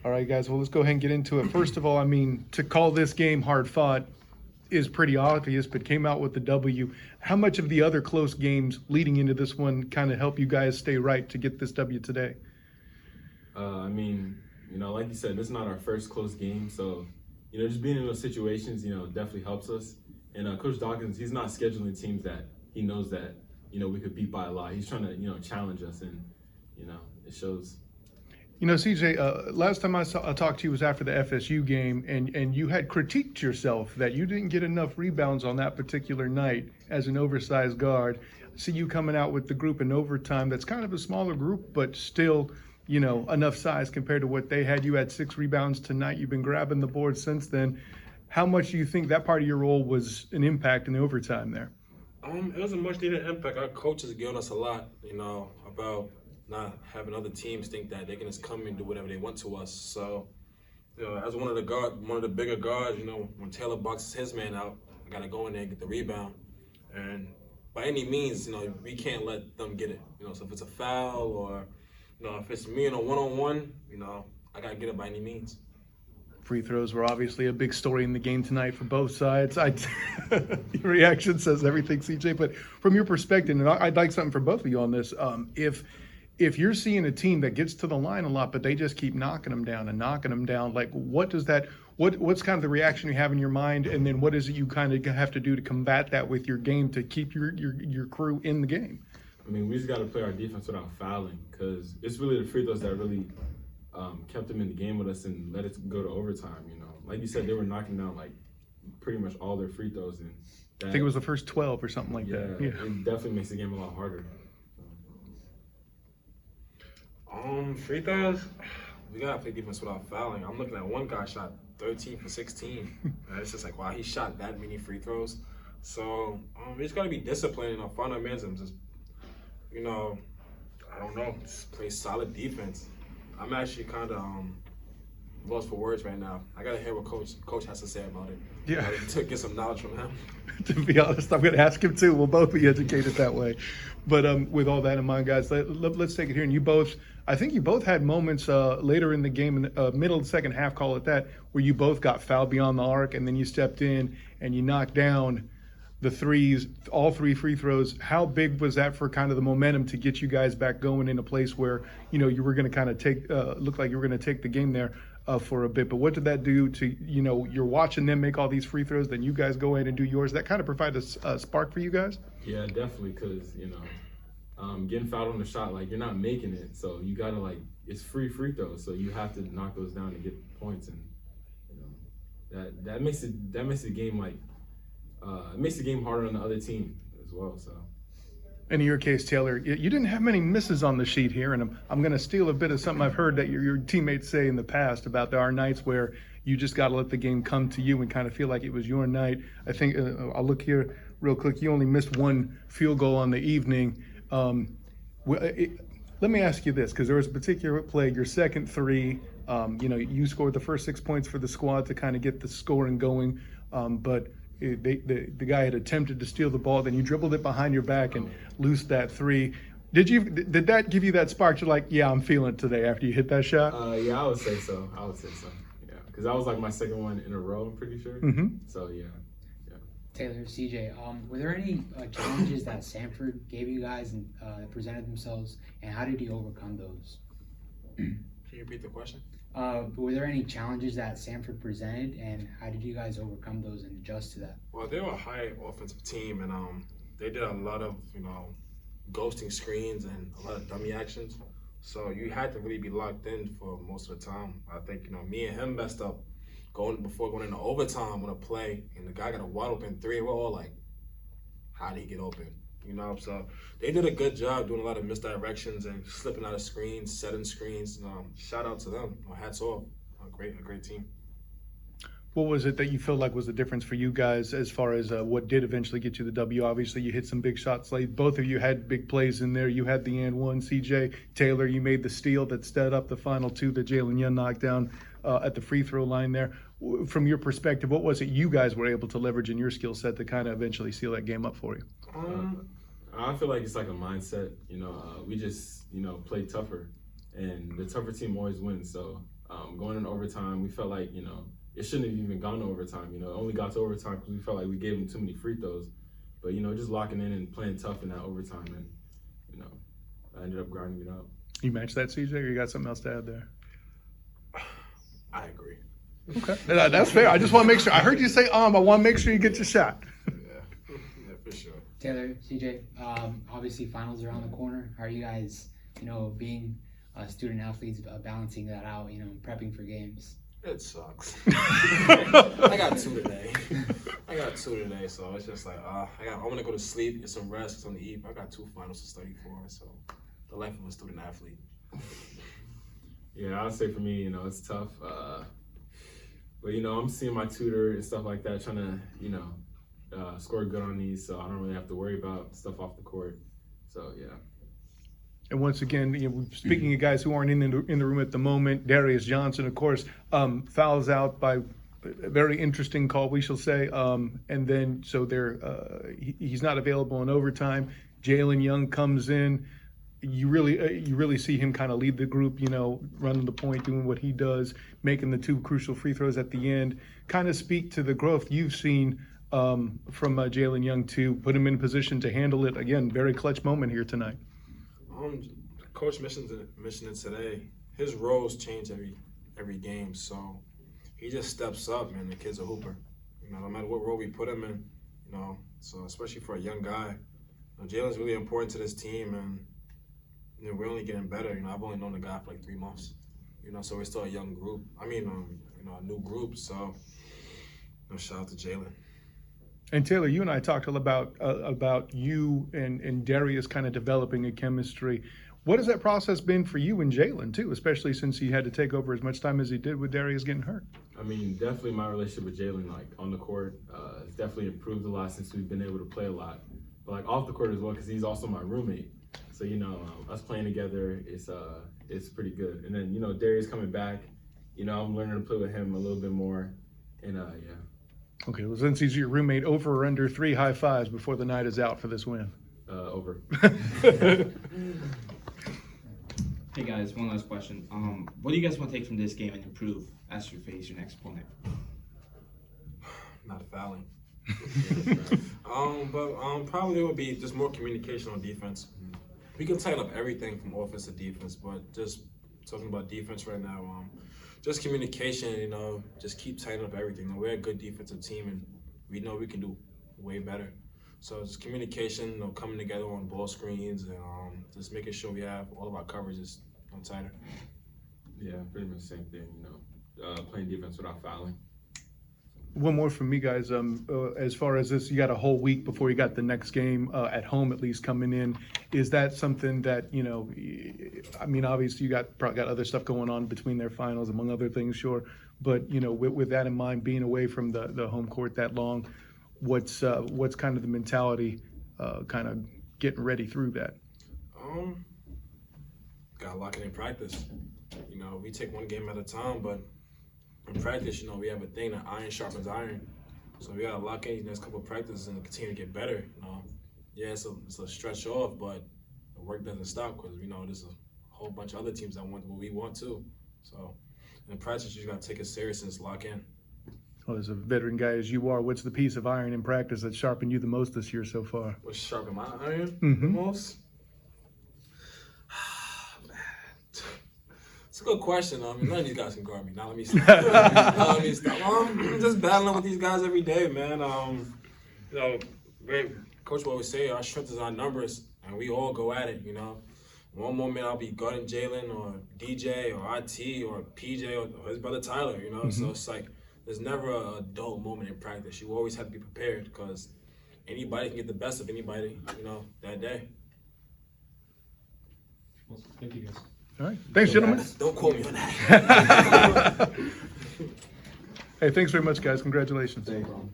All right, guys, well, let's go ahead and get into it. First of all, I mean, to call this game hard fought is pretty obvious, but came out with the W. How much of the other close games leading into this one kind of help you guys stay right to get this W today? I mean, like you said, this is not our first close game, so, just being in those situations, definitely helps us. And Coach Dawkins, he's not scheduling teams that he knows that, we could beat by a lot. He's trying to, challenge us, and, it shows. CJ, last time I talked to you was after the FSU game, and you had critiqued yourself that you didn't get enough rebounds on that particular night as an oversized guard. See you coming out with the group in overtime. That's kind of a smaller group, but still, enough size compared to what they had. You had 6 rebounds tonight. You've been grabbing the board since then. How much do you think that part of your role was an impact in the overtime there? It was a much needed impact. Our coaches given us a lot, about not having other teams think that they can just come and do whatever they want to us. So, as one of the bigger guards, when Taylor boxes his man out, I gotta go in there and get the rebound. And by any means, we can't let them get it. So if it's a foul or, if it's me in a one-on-one, I gotta get it by any means. Free throws were obviously a big story in the game tonight for both sides. Your reaction says everything, CJ. But from your perspective, and I'd like something from both of you on this. If you're seeing a team that gets to the line a lot, but they just keep knocking them down, like what's kind of the reaction you have in your mind, and then what is it you kind of have to do to combat that with your game to keep your crew in the game? I mean, we just got to play our defense without fouling, because it's really the free throws that really kept them in the game with us and let it go to overtime. Like you said, they were knocking down like pretty much all their free throws, and I think it was the first 12 or something like that. Yeah, it definitely makes the game a lot harder. Free throws, we gotta play defense without fouling. I'm looking at one guy shot 13 for 16. It's just like, wow, he shot that many free throws. So we just gotta be disciplined and fundamentals. Just, I don't know, just play solid defense. I'm actually kind of lost for words right now. I gotta hear what coach has to say about it. Yeah, to get some knowledge from him. To be honest, I'm gonna ask him too. We'll both be educated that way. But with all that in mind, guys, let's take it here. And I think you both had moments later in the game, in the middle of the second half, call it that, where you both got fouled beyond the arc, and then you stepped in and you knocked down the threes, all 3 free throws. How big was that for kind of the momentum to get you guys back going in a place where, you were going to kind of look like you were going to take the game there for a bit? But what did that do to, you're watching them make all these free throws, then you guys go in and do yours. That kind of provide a spark for you guys? Yeah, definitely, because, getting fouled on the shot, like, you're not making it. So you got to, it's free throws. So you have to knock those down to get points. And, that makes the game, it makes the game harder on the other team as well. So. And in your case, Taylor, you didn't have many misses on the sheet here, and I'm going to steal a bit of something I've heard that your teammates say in the past about there are nights where you just got to let the game come to you and kind of feel like it was your night. I think I'll look here real quick. You only missed 1 field goal on the evening. Let me ask you this, because there was a particular play, your second 3, you scored the first 6 points for the squad to kind of get the scoring going, but the guy had attempted to steal the ball, then you dribbled it behind your back and loosed that 3. Did that give you that spark? You're like, yeah, I'm feeling it today after you hit that shot? Yeah, I would say so. Yeah, because that was like my second one in a row, I'm pretty sure. Mm-hmm. So yeah. Taylor, CJ, were there any challenges that Samford gave you guys and presented themselves, and how did you overcome those? Can you repeat the question? Were there any challenges that Samford presented, and how did you guys overcome those and adjust to that? Well, they were a high offensive team, and they did a lot of ghosting screens and a lot of dummy actions. So you had to really be locked in for most of the time. I think me and him messed up before going into overtime on a play, and the guy got a wide open 3. We're all like, how did he get open? So they did a good job doing a lot of misdirections and slipping out of screens, setting screens. Shout out to them. Hats off. A great team. What was it that you feel like was the difference for you guys as far as what did eventually get you the W? Obviously, you hit some big shots late. Both of you had big plays in there. You had the and one. CJ, Taylor, you made the steal that set up the final 2 that Jalen Young knocked down at the free throw line there. From your perspective, what was it you guys were able to leverage in your skill set to kind of eventually seal that game up for you? I feel like it's like a mindset. We just, play tougher, and the tougher team always wins. So, Going in overtime, we felt like, it shouldn't have even gone to overtime. It only got to overtime because we felt like we gave them too many free throws. But, just locking in and playing tough in that overtime, and, I ended up grinding it out. You matched that, CJ, or you got something else to add there? I agree. Okay, that's fair. I just want to make sure. I heard you say I want to make sure you get your shot. Yeah, for sure. Taylor, CJ, obviously finals are around the corner. How are you guys, being student athletes, balancing that out, prepping for games? It sucks. I got two today, so it's just like I want to go to sleep, get some rest, get something to eat. But I got 2 finals to study for, so the life of a student athlete. Yeah, I'd say for me, it's tough. But I'm seeing my tutor and stuff like that, trying to score good on these, so I don't really have to worry about stuff off the court. So yeah. And once again, speaking of guys who aren't in the room at the moment, Darius Johnson, of course, fouls out by a very interesting call, we shall say. And then so he's not available in overtime. Jalen Young comes in. You really see him kind of lead the group, running the point, doing what he does, making the 2 crucial free throws at the end. Kind of speak to the growth you've seen from Jalen Young to put him in position to handle it. Again, very clutch moment here tonight. Coach mentioned it today. His roles change every game, so he just steps up, man. The kid's a hooper. No matter what role we put him in, So especially for a young guy, Jalen's really important to this team, and we're only getting better. I've only known the guy for like 3 months. So we're still a young group. I mean, a new group. So, shout out to Jalen. And Taylor, you and I talked about you and Darius kind of developing a chemistry. What has that process been for you and Jalen too, especially since he had to take over as much time as he did with Darius getting hurt? I mean, definitely my relationship with Jalen, on the court, has definitely improved a lot since we've been able to play a lot. But off the court as well, because he's also my roommate. So us playing together it's pretty good. And then Darius coming back, I'm learning to play with him a little bit more, and yeah. Okay, well, since he's your roommate, over or under 3 high fives before the night is out for this win? Over. Hey guys, one last question. What do you guys want to take from this game and improve as you face your next opponent? Not fouling. But probably it would be just more communication on defense. We can tighten up everything from offense to defense, but just talking about defense right now, just communication, just keep tightening up everything. We're a good defensive team, and we know we can do way better. So just communication, coming together on ball screens, and just making sure we have all of our coverages tighter. Yeah, pretty much the same thing, playing defense without fouling. One more from me, guys. As far as this, you got a whole week before you got the next game at home, at least coming in. Is that something that I mean, obviously you probably got other stuff going on between their finals, among other things, sure. But with that in mind, being away from the home court that long, what's kind of the mentality, kind of getting ready through that? Gotta lock it in practice. We take one game at a time, but in practice, we have a thing that iron sharpens iron. So we gotta lock in these next couple of practices and continue to get better. Yeah, it's a stretch off, but the work doesn't stop because there's a whole bunch of other teams that want what we want too. So in practice, you just gotta take it serious and just lock in. Well, as a veteran guy as you are, what's the piece of iron in practice that sharpened you the most this year so far? What's sharpened my iron the most? It's a good question. None of these guys can guard me. Now let me stop. I'm just battling with these guys every day, man. Coach will always say our strength is our numbers, and we all go at it. One moment I'll be guarding Jalen or DJ or IT or PJ or his brother Tyler. So it's like there's never a dull moment in practice. You always have to be prepared because anybody can get the best of anybody. That day. Well, thank you guys. All right. Thanks, gentlemen. Don't quote me on that. Hey, thanks very much, guys. Congratulations. Thank you.